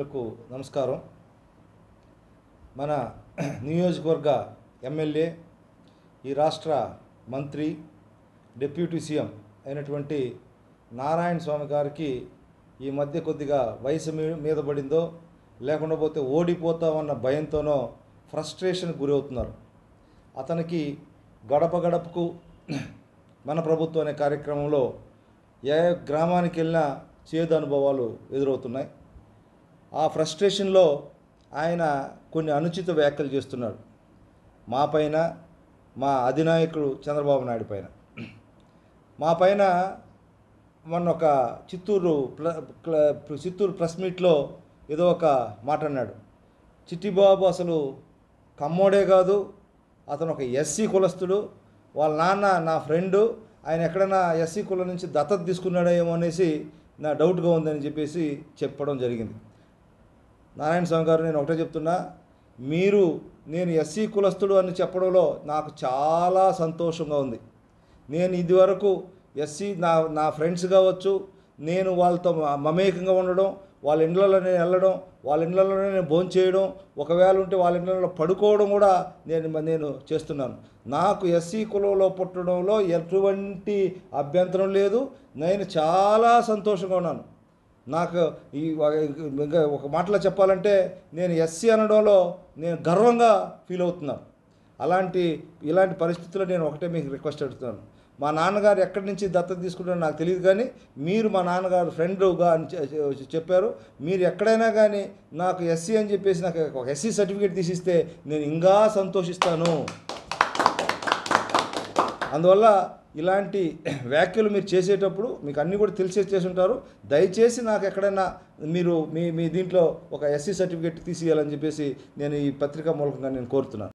లకు నమస్కారం. మన నియోజకవర్గ ఎమ్మెల్యే, ఈ రాష్ట్ర మంత్రి, డిప్యూటీ సీఎం అయినటువంటి నారాయణ స్వామి గారికి ఈ మధ్య కొద్దిగా వయసు మీద పడిందో లేకుండా పోతే ఓడిపోతామన్న భయంతోనో ఫ్రస్ట్రేషన్కి గురవుతున్నారు. అతనికి గడప గడపకు మన ప్రభుత్వం అనే కార్యక్రమంలో ఏ గ్రామానికి వెళ్ళినా చేదు అనుభవాలు ఎదురవుతున్నాయి. ఆ ఫ్రస్ట్రేషన్లో ఆయన కొన్ని అనుచిత వ్యాఖ్యలు చేస్తున్నాడు మా పైన, మా అధినాయకుడు చంద్రబాబు నాయుడు పైన. మా పైన మొన్న ఒక చిత్తూరు ప్రెస్ మీట్లో ఏదో ఒక మాట అన్నాడు. చిట్టిబాబు అసలు కమ్మోడే కాదు, అతను ఒక ఎస్సీ కులస్తుడు, వాళ్ళ నాన్న నా ఫ్రెండు, ఆయన ఎక్కడైనా ఎస్సీ కులం నుంచి దత్తత తీసుకున్నాడేమో అనేసి నా డౌట్గా ఉందని చెప్పేసి చెప్పడం జరిగింది. నారాయణ స్వామి గారు, నేను ఒకటే చెప్తున్నా, నేను ఎస్సీ కులస్తుడు అని చెప్పడంలో నాకు చాలా సంతోషంగా ఉంది. నేను ఇదివరకు ఎస్సీ నా ఫ్రెండ్స్ కావచ్చు, నేను వాళ్ళతో మమేకంగా ఉండడం, వాళ్ళ ఇండ్లలో నేను వెళ్ళడం, వాళ్ళ ఇండ్లలోనే నేను భోంచేయడం, ఒకవేళ ఉంటే వాళ్ళ ఇండ్లలో పడుకోవడం కూడా నేను చేస్తున్నాను. నాకు ఎస్సీ కులంలో పుట్టడంలో ఎటువంటి అభ్యంతరం లేదు. నేను చాలా సంతోషంగా ఉన్నాను. నాకు ఒక మాటలో చెప్పాలంటే నేను ఎస్సీ అనడంలో నేను గర్వంగా ఫీల్ అవుతున్నాను. ఇలాంటి పరిస్థితుల్లో నేను ఒకటే మీకు రిక్వెస్ట్ అడుగుతున్నాను. మా నాన్నగారు ఎక్కడి నుంచి దత్తత తీసుకుంటారో నాకు తెలియదు, కానీ మీరు మా నాన్నగారు ఫ్రెండ్గా అని చెప్పారు. మీరు ఎక్కడైనా కానీ నాకు ఎస్సీ అని చెప్పేసి నాకు ఒక ఎస్సీ సర్టిఫికేట్ తీసిస్తే నేను ఇంకా సంతోషిస్తాను. అందువల్ల ఇలాంటి వ్యాఖ్యలు మీరు చేసేటప్పుడు మీకు అన్నీ కూడా చేసి ఉంటారు. దయచేసి నాకు ఎక్కడైనా మీరు మీ దీంట్లో ఒక ఎస్సీ సర్టిఫికేట్ తీసియాలని చెప్పేసి నేను ఈ పత్రికా మూలకంగా నేను కోరుతున్నాను.